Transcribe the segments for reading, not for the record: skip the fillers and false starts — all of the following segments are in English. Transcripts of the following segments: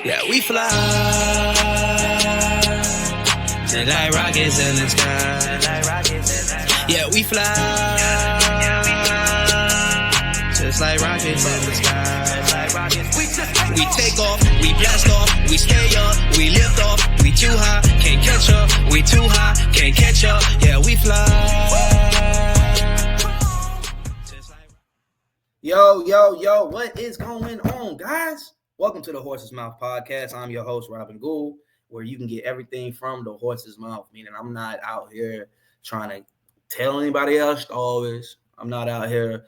Yeah, we fly just like rockets in the sky. Yeah, we fly just like rockets in the sky. We take off, we blast off, we stay up, we lift off, we too high, can't catch up, we too high, can't catch up. Yeah, we fly. Yo, what is going on, guys? Welcome to the Horse's Mouth Podcast. I'm your host, Robin Gould, where you can get everything from the horse's mouth, meaning I'm not out here trying to tell anybody else always. I'm not out here,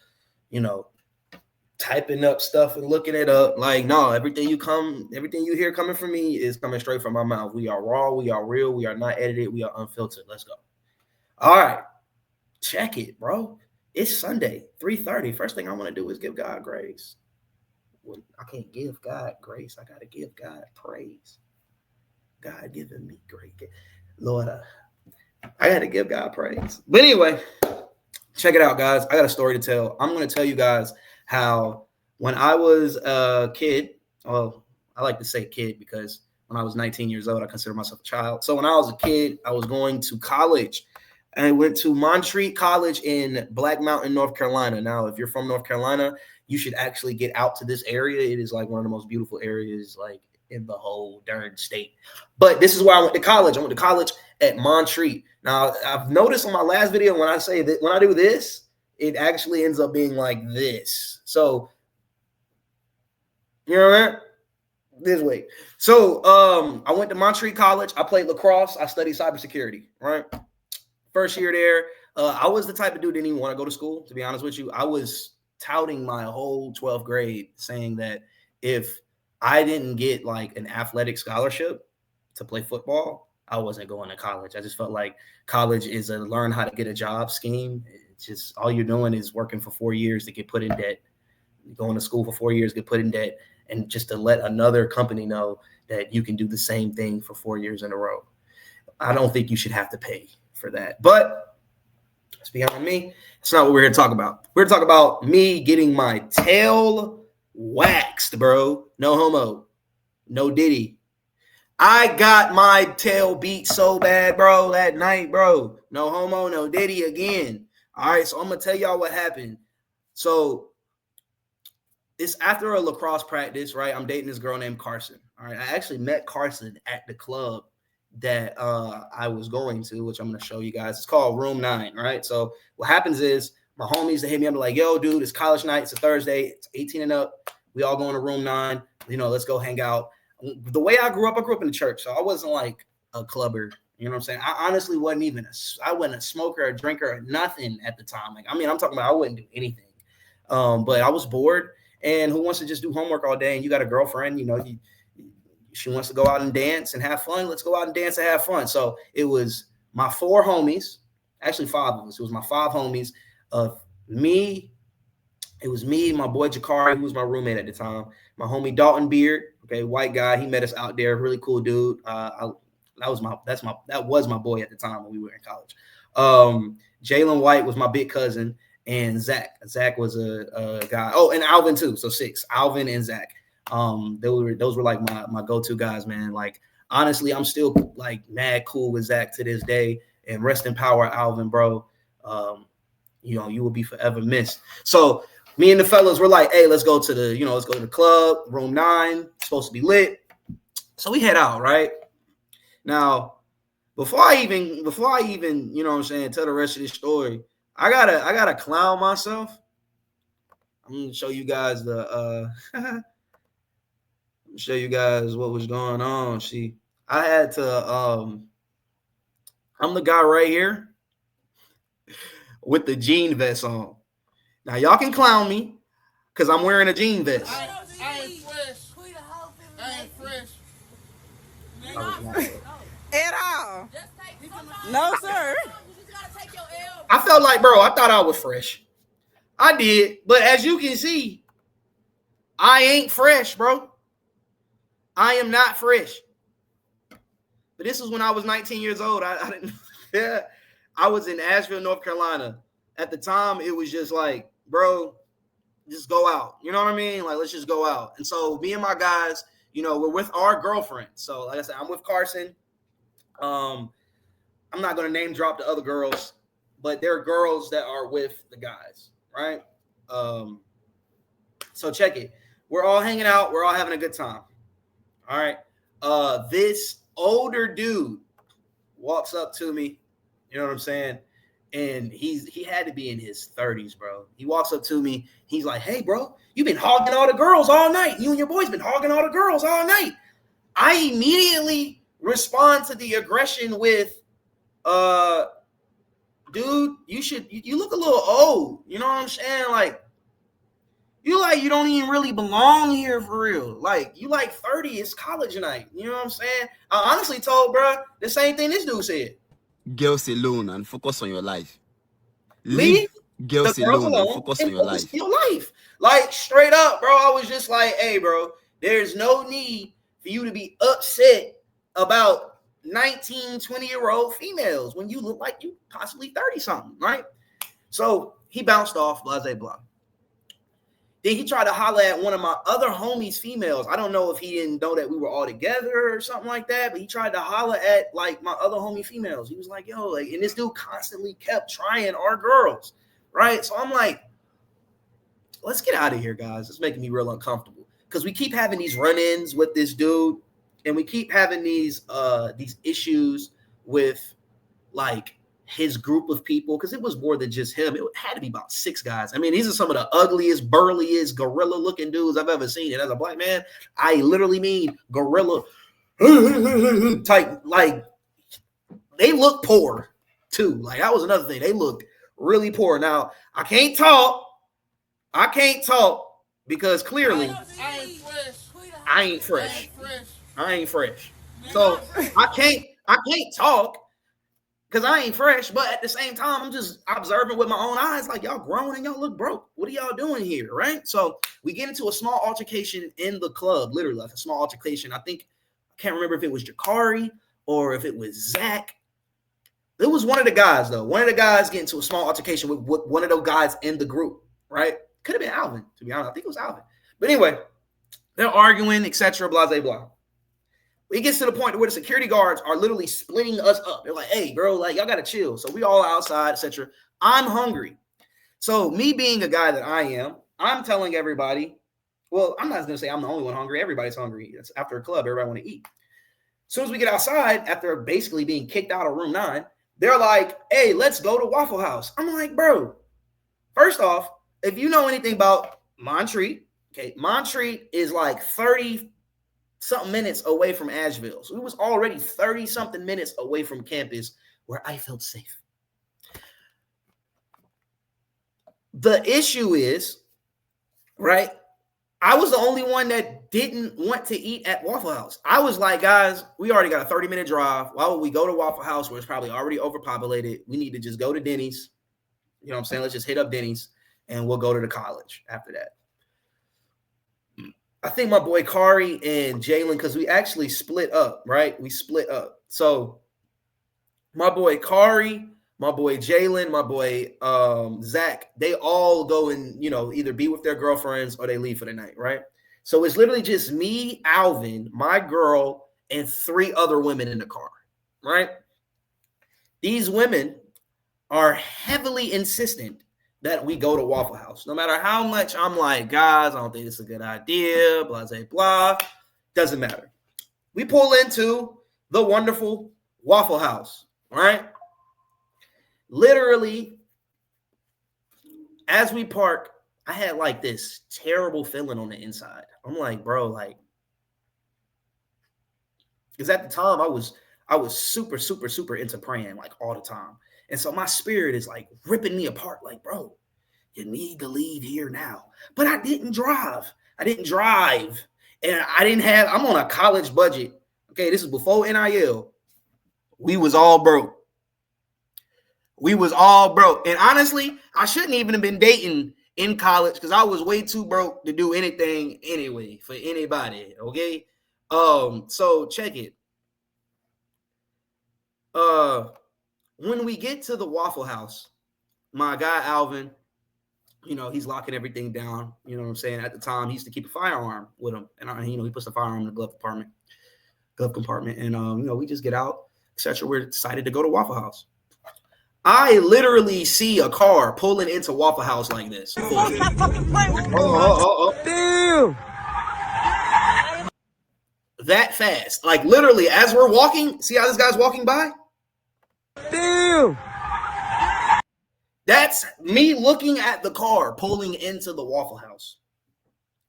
typing up stuff and looking it up. Like, no, everything you hear coming from me is coming straight from my mouth. We are raw, we are real, we are not edited, we are unfiltered. Let's go. All right. Check it, bro. It's Sunday, 3:30. First thing I want to do is give God grace. Well, I can't give God grace. I got to give God praise. God giving me great. Lord, I got to give God praise. But anyway, check it out, guys. I got a story to tell. I'm going to tell you guys how when I was a kid, well, I like to say kid because when I was 19 years old, I consider myself a child. So when I was a kid, I was going to college. I went to Montreat College in Black Mountain, North Carolina. Now, if you're from North Carolina, you should actually get out to this area. It is like one of the most beautiful areas like in the whole darn state. But this is where I went to college. I went to college at Montreat. Now, I've noticed on my last video when I say that when I do this, it actually ends up being like this. So, you know what I mean? This way. So, I went to Montreat College. I played lacrosse. I studied cybersecurity, right? First year there, I was the type of dude that didn't even want to go to school, to be honest with you. I was touting my whole 12th grade saying that if I didn't get like an athletic scholarship to play football, I wasn't going to college. I just felt like college is a learn how to get a job scheme. It's just all you're doing is working for 4 years to get put in debt, going to school for 4 years, get put in debt, and just to let another company know that you can do the same thing for 4 years in a row. I don't think you should have to pay for that. But it's beyond me. It's not what we're here to talk about. We're here to talk about me getting my tail waxed, bro. No homo. No diddy. I got my tail beat so bad, bro, that night, bro. No homo, no diddy again. All right, so I'm going to tell y'all what happened. So it's after a lacrosse practice, right? I'm dating this girl named Carson. All right, I actually met Carson at the club that I was going to, which I'm going to show you guys. It's called Room 9, right? So what happens is my homies, they hit me up like, yo, dude, it's college night. It's a Thursday. It's 18 and up. We all going to Room 9. Let's go hang out. The way I grew up in the church, so I wasn't like a clubber. You know what I'm saying? I honestly wasn't even I wasn't a smoker, a drinker, or nothing at the time. Like, I'm talking about I wouldn't do anything. But I was bored. And who wants to just do homework all day? And you got a girlfriend, she wants to go out and dance and have fun. Let's go out and dance and have fun. So it was my 4 homies, actually 5 of us. It was my 5 homies of me. It was me, my boy Jakari, who was my roommate at the time. My homie Dalton Beard, okay, white guy. He met us out there, really cool dude. That was my boy at the time when we were in college. Jalen White was my big cousin, and Zach. Zach was a guy. Oh, and Alvin too. So 6. Alvin and Zach. Those were like my go-to guys, man. Like, honestly, I'm still like mad cool with Zach to this day, and rest in power, Alvin, bro. You will be forever missed. So me and the fellas were like, hey, let's go to the club, Room 9. It's supposed to be lit. So we head out, right? Now, before I even, you know what I'm saying, tell the rest of this story, I gotta clown myself. I'm gonna show you guys show you guys what was going on. See, I had to I'm the guy right here with the jean vest on. Now y'all can clown me because I'm wearing a jean vest. I ain't fresh. I ain't fresh. At all. No, sir. I felt like, bro, I thought I was fresh. I did, but as you can see, I ain't fresh, bro. I am not fresh. But this was when I was 19 years old. I didn't. Yeah, I was in Asheville, North Carolina. At the time, it was just like, bro, just go out. You know what I mean? Like, let's just go out. And so me and my guys, we're with our girlfriends. So like I said, I'm with Carson. I'm not going to name drop the other girls, but there are girls that are with the guys, right? So check it. We're all hanging out. We're all having a good time. All right. This older dude walks up to me. You know what I'm saying? And he had to be in his 30s, bro. He walks up to me. He's like, "Hey, bro, you've been hogging all the girls all night. You and your boys been hogging all the girls all night." I immediately respond to the aggression with, dude, you look a little old. You know what I'm saying? Like, you don't even really belong here for real. Like, you like 30, it's college night. You know what I'm saying? I honestly told bro the same thing this dude said. Girls alone and focus on your life. Leave girls the girls alone and focus on your life. your life. Like, straight up, bro. I was just like, hey, bro, there's no need for you to be upset about 19, 20-year-old females when you look like you possibly 30-something, right? So he bounced off, blase blah. Then he tried to holler at one of my other homies' females. I don't know if he didn't know that we were all together or something like that, but he tried to holler at like my other homie females. He was like, yo, like, and this dude constantly kept trying our girls, right? So I'm like, let's get out of here, guys. It's making me real uncomfortable because we keep having these run-ins with this dude, and we keep having these issues with like his group of people, because it was more than just him. It had to be about 6 guys. I mean, these are some of the ugliest, burliest, gorilla-looking dudes I've ever seen. And as a black man, I literally mean gorilla type. Like, they look poor too. Like, that was another thing. They looked really poor. Now, I can't talk because clearly I ain't fresh. So I can't talk because I ain't fresh, but at the same time, I'm just observing with my own eyes, like, y'all grown and y'all look broke. What are y'all doing here, right? So we get into a small altercation in the club, literally like a small altercation. I can't remember if it was Jakari or if it was Zach. It was one of the guys, though. One of the guys getting into a small altercation with one of those guys in the group, right? Could have been Alvin, to be honest. I think it was Alvin. But anyway, they're arguing, etc., blah, blah, blah. It gets to the point where the security guards are literally splitting us up. They're like, hey, bro, like, y'all got to chill. So we all outside, etc. I'm hungry. So me being a guy that I am, I'm telling everybody, well, I'm not going to say I'm the only one hungry. Everybody's hungry. It's after a club. Everybody want to eat. As soon as we get outside, after basically being kicked out of room 9, they're like, hey, let's go to Waffle House. I'm like, bro, first off, if you know anything about Montreat, okay, Montreat is like 30-something minutes away from Asheville. So it was already 30-something minutes away from campus where I felt safe. The issue is, right, I was the only one that didn't want to eat at Waffle House. I was like, guys, we already got a 30-minute drive. Why would we go to Waffle House where it's probably already overpopulated? We need to just go to Denny's. You know what I'm saying? Let's just hit up Denny's and we'll go to the college after that. I think my boy Kari and Jalen, because we actually split up, right? We split up. So my boy Kari, my boy Jalen, my boy Zach, they all go and, either be with their girlfriends or they leave for the night, right? So it's literally just me, Alvin, my girl, and 3 other women in the car, right? These women are heavily insistent that we go to Waffle House. No matter how much I'm like, guys, I don't think it's a good idea, blah, blah, blah. Doesn't matter. We pull into the wonderful Waffle House, right? Literally, as we park, I had like this terrible feeling on the inside. I'm like, bro, like, because at the time I was super, super, super into praying like all the time. And so my spirit is like ripping me apart. Like, bro, you need to leave here now. But I didn't drive. And I'm on a college budget. Okay, this is before NIL. We was all broke. And honestly, I shouldn't even have been dating in college because I was way too broke to do anything anyway for anybody. Okay. So check it. When we get to the Waffle House, my guy Alvin, You know, he's locking everything down. You know what I'm saying? At the time, he used to keep a firearm with him, and you know, he puts the firearm in the glove compartment, and you know, we just get out, etc. We're excited to go to Waffle House. I literally see a car pulling into Waffle House like this. Damn. That fast, like literally, as we're walking. See how this guy's walking by? Damn. That's me looking at the car pulling into the Waffle House.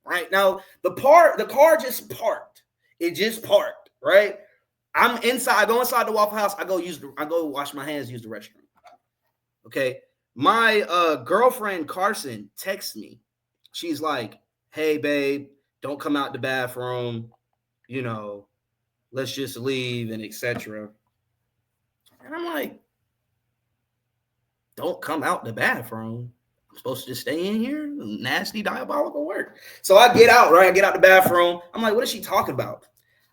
Right now, the car just parked. It just parked. Right. I'm inside. I go inside the Waffle House. I go wash my hands. Use the restroom. Okay. My girlfriend Carson texts me. She's like, "Hey, babe, don't come out the bathroom. You know, let's just leave and etc." And I'm like, don't come out the bathroom. I'm supposed to just stay in here? Nasty, diabolical work. So I get out, right? I get out the bathroom. I'm like, what is she talking about?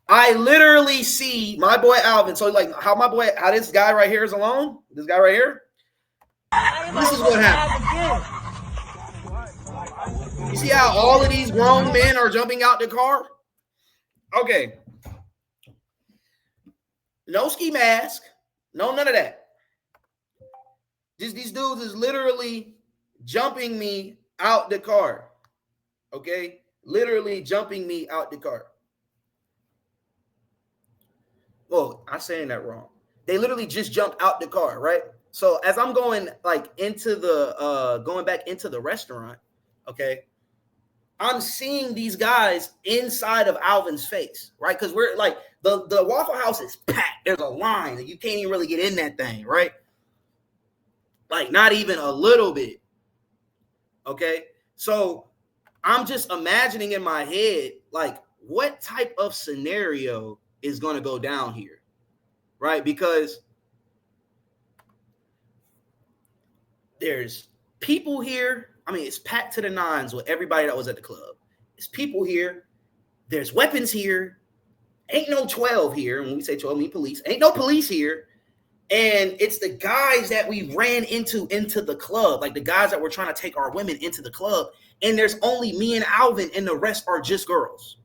I literally see my boy Alvin. So like how this guy right here is alone? This guy right here? This is what happened. You see how all of these grown men are jumping out the car? Okay. No ski mask. No, none of that. Just these dudes is literally jumping me out the car. Okay? Literally jumping me out the car. Well, I'm saying that wrong. They literally just jumped out the car, right? So as I'm going like into the going back into the restaurant, okay, I'm seeing these guys inside of Alvin's face, right? Because we're like the Waffle House is packed. There's a line and you can't even really get in that thing, right? Like not even a little bit. Okay. So I'm just imagining in my head, like what type of scenario is going to go down here. Right. Because there's people here. I mean, it's packed to the nines with everybody that was at the club. There's people here. There's weapons here. Ain't no 12 here. When we say 12, I mean police. Ain't no police here. And it's the guys that we ran into the club, like the guys that were trying to take our women into the club. And there's only me and Alvin, and the rest are just girls.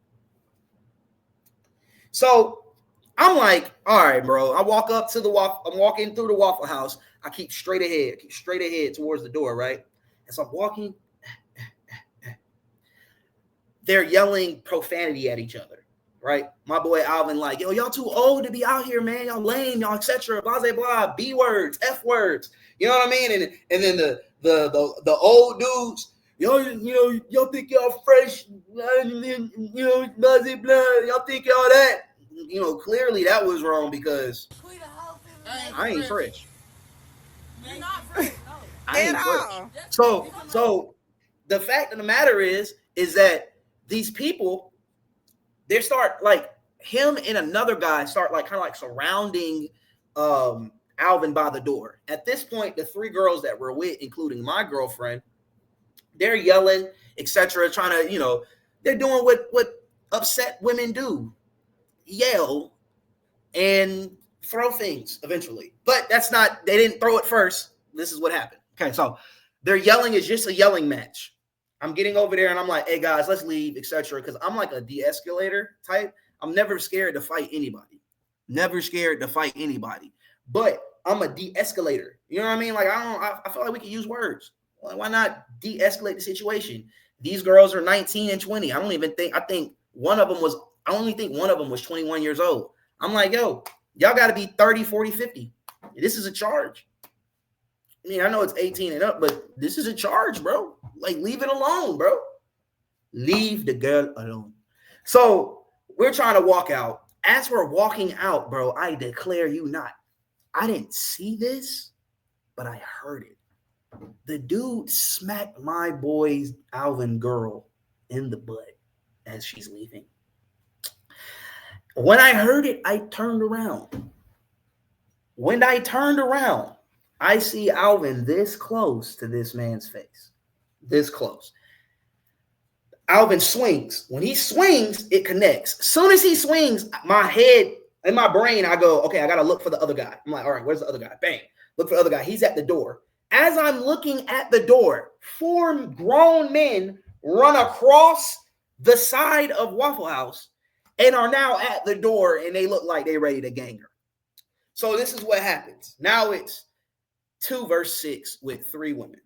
So I'm like, all right, bro. I'm walking through the Waffle House. I keep straight ahead towards the door, right? And so I'm walking. They're yelling profanity at each other. Right, my boy Alvin, like, yo, y'all too old to be out here, man. Y'all lame, y'all, etc. Blah blah blah. B words, F words. You know what I mean? And then the old dudes, y'all think y'all fresh, blah blah blah. Y'all think y'all that. You know, clearly that was wrong because I ain't fresh. You're not fresh. I ain't fresh. So the fact of the matter is that these people. They start like him and another guy start like kind of like surrounding Alvin by the door. At this point, the three girls that we're with, including my girlfriend, they're yelling, etc., trying to, they're doing what upset women do, yell and throw things eventually. But they didn't throw it first. This is what happened. Okay, so their yelling is just a yelling match. I'm getting over there and I'm like, hey guys, let's leave, etc. Because I'm like a de-escalator type. I'm never scared to fight anybody. But I'm a de-escalator. You know what I mean? Like I feel like we can use words. Why not de-escalate the situation? These girls are 19 and 20. I think one of them was 21 years old. I'm like, yo, y'all got to be 30, 40, 50. This is a charge. I mean, I know it's 18 and up, but this is a charge, bro. Like, leave it alone, bro. Leave the girl alone. So we're trying to walk out. As we're walking out, bro, I declare you not. I didn't see this, but I heard it. The dude smacked my boy's Alvin girl in the butt as she's leaving. When I heard it, I turned around. When I turned around, I see Alvin this close to this man's face. This close. Alvin swings. When he swings, it connects. As soon as he swings, my head, in my brain, I go, okay, I got to look for the other guy. I'm like, all right, where's the other guy? Bang. Look for the other guy. He's at the door. As I'm looking at the door, 4 grown men run across the side of Waffle House and are now at the door, and they look like they're ready to gang her. So this is what happens. Now it's 2 versus 6 with 3 women.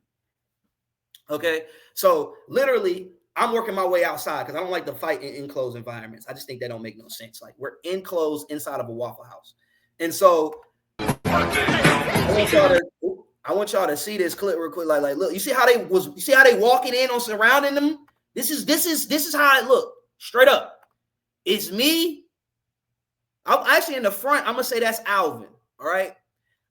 Okay, so literally, I'm working my way outside because I don't like to fight in enclosed environments. I just think that don't make no sense. Like, we're enclosed inside of a Waffle House. And so I want y'all to see this clip real quick. Like, look, you see how they walking in on surrounding them? This is how it looked. Straight up. It's me. I'm actually in the front. I'm gonna say that's Alvin. All right.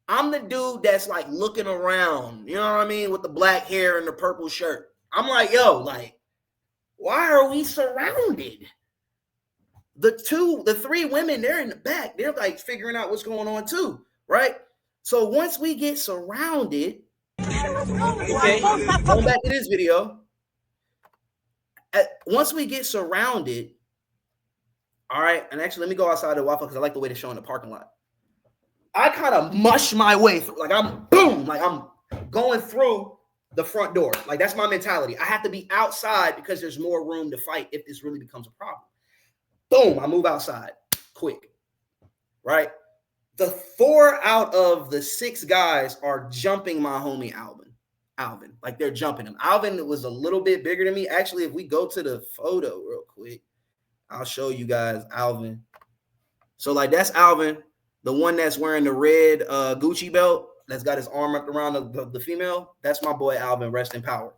I'm the dude that's like looking around, you know what I mean, with the black hair and the purple shirt. I'm like, yo, like, why are we surrounded? The 3 women, they're in the back. They're like figuring out what's going on too, right? So once we get surrounded, okay, going back to this video. Once we get surrounded, all right, and actually let me go outside the Waffle because I like the way they're showing the parking lot. I kind of mush my way through, like I'm going through the front door. Like, that's my mentality. I have to be outside because there's more room to fight if this really becomes a problem. Boom, I move outside quick, right? The 4 out of the 6 guys are jumping my homie Alvin, like they're jumping him. Alvin was a little bit bigger than me. Actually, if we go to the photo real quick, I'll show you guys Alvin. So like that's Alvin, the one that's wearing the red Gucci belt that's got his arm wrapped around the female. That's my boy Alvin, rest in power.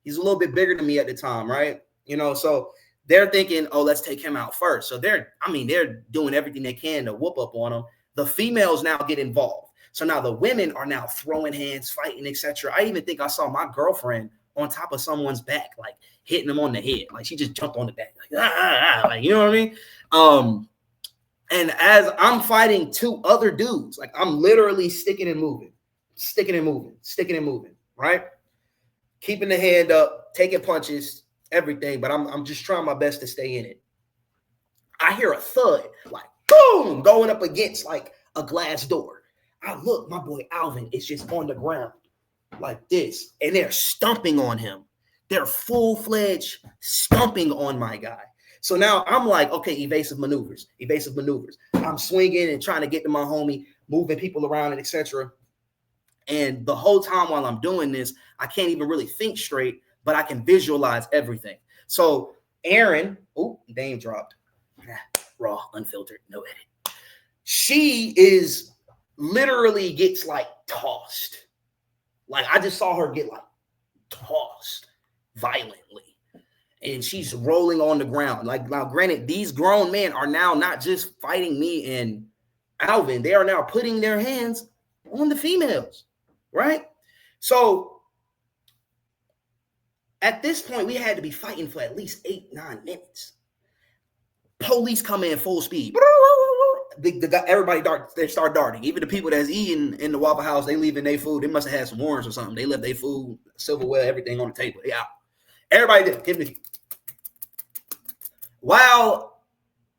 He's a little bit bigger than me at the time, right? You know, so they're thinking, oh, let's take him out first. So they're doing everything they can to whoop up on him. The females now get involved. So now the women are now throwing hands, fighting, etc. I even think I saw my girlfriend on top of someone's back, like hitting them on the head. Like she just jumped on the back, like you know what I mean? And as I'm fighting 2 other dudes, like I'm literally sticking and moving, right? Keeping the hand up, taking punches, everything, but I'm just trying my best to stay in it. I hear a thud, like boom, going up against like a glass door. I look, my boy Alvin is just on the ground like this, and they're stomping on him. They're full-fledged stomping on my guy. So now I'm like, okay, evasive maneuvers. I'm swinging and trying to get to my homie, moving people around and etc. And the whole time while I'm doing this, I can't even really think straight, but I can visualize everything. So Aaron, name dropped, raw, unfiltered, no edit. She is literally gets like tossed. Like I just saw her get like tossed violently. And she's rolling on the ground. Like, now, granted, these grown men are now not just fighting me and Alvin. They are now putting their hands on the females, right? So at this point, we had to be fighting for at least 8-9 minutes. Police come in full speed. Everybody they start darting. Even the people that's eating in the Waffle House, they leaving their food. They must have had some warrants or something. They left their food, silverware, everything on the table. They out. Everybody did. Give me. While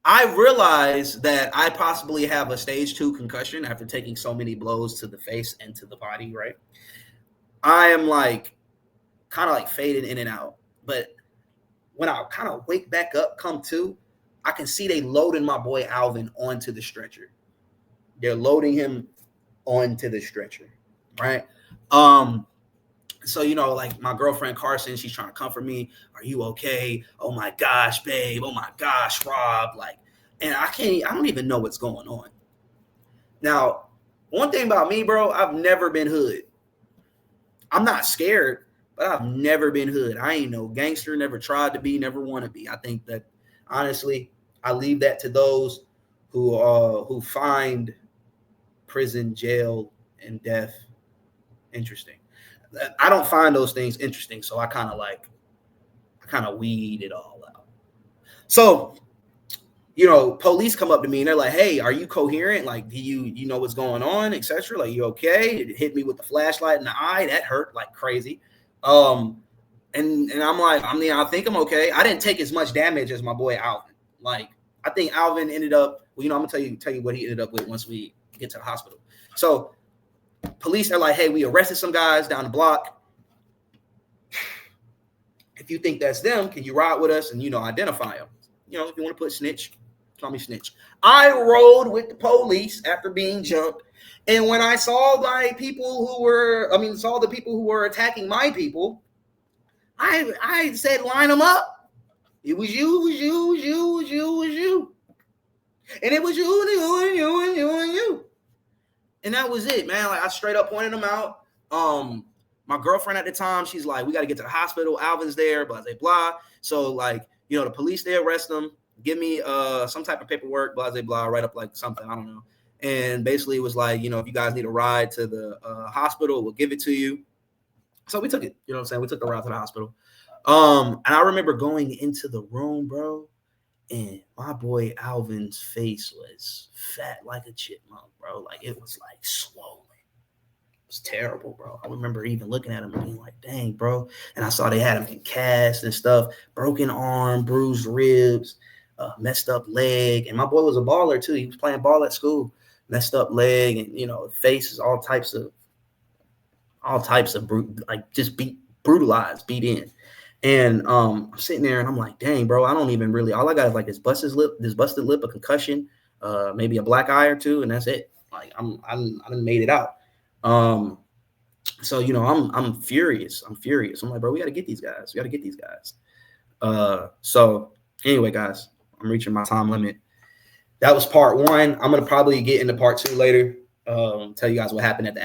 I realize that I possibly have a stage 2 concussion after taking so many blows to the face and to the body, right? I am like kind of like fading in and out. But when I kind of wake back up, come to, I can see they loading my boy Alvin onto the stretcher. They're loading him onto the stretcher, right? So, you know, like my girlfriend Carson, she's trying to comfort me. Are you okay? Oh my gosh, babe. Oh my gosh, Rob. Like, and I don't even know what's going on. Now, one thing about me, bro, I've never been hood. I'm not scared, but I've never been hood. I ain't no gangster, never tried to be, never want to be. I think that, honestly, I leave that to those who find prison, jail, and death interesting. I don't find those things interesting, so I kind of weed it all out. So, you know, police come up to me and they're like, "Hey, are you coherent? Like, do you know what's going on, etc.? Like, you okay?" It hit me with the flashlight in the eye. That hurt like crazy. And I'm like, I think I'm okay. I didn't take as much damage as my boy Alvin. Like, I think Alvin ended up, well, you know, I'm gonna tell you what he ended up with once we get to the hospital. So Police are like, hey, we arrested some guys down the block. If you think that's them, can you ride with us and, identify them? If you want to put snitch, call me snitch. I rode with the police after being jumped. And when I saw the people who were attacking my people, I said, line them up. It was you, it was you, it was you, it was you, it was you. And it was you and you and you and you and you. And that was it, man. I straight up pointed them out. My girlfriend at the time, she's like, we got to get to the hospital. Alvin's there, blah, blah, blah. So, the police, they arrest them, give me some type of paperwork, blah, blah, blah, write up something, I don't know. And basically it was like, if you guys need a ride to the hospital, we'll give it to you. So we took it, you know what I'm saying? We took the ride to the hospital. And I remember going into the room, bro, and my boy Alvin's face was fat like a chipmunk, bro. It was swollen. It was terrible, bro. I remember even looking at him and being like, dang, bro. And I saw they had him cast and stuff, broken arm, bruised ribs, messed up leg. And my boy was a baller too. He was playing ball at school, messed up leg, and face is all types of just brutalized, beat in. And I'm sitting there and I'm like, dang, bro, I don't even really, all I got is this busted lip, a concussion, maybe a black eye or two, and that's it. I done made it out. So I'm furious. I'm like, bro, we gotta get these guys. So anyway, guys, I'm reaching my time limit. That was part one. I'm gonna probably get into part two later. Tell you guys what happened at the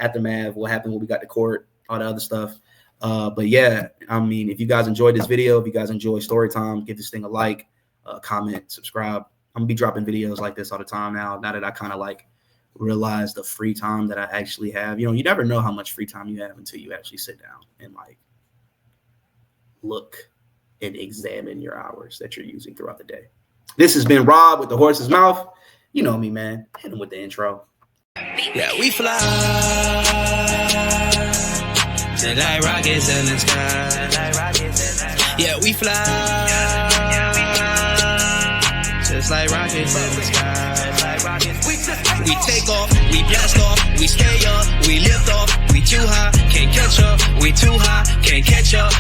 aftermath, what happened when we got to court, all the other stuff. But yeah, if you guys enjoyed this video, if you guys enjoy story time, give this thing a like, comment, subscribe. I'm gonna be dropping videos like this all the time now that I kind of realize the free time that I actually have. You never know how much free time you have until you actually sit down and look and examine your hours that you're using throughout the day. This has been Rob with the horse's mouth. You know me, man. Hit him with the intro. Yeah, we fly just like rockets in the sky. Yeah, we fly just like rockets in the sky. We take off, we blast off, we stay up, we lift off, we too high, can't catch up, we too high, can't catch up.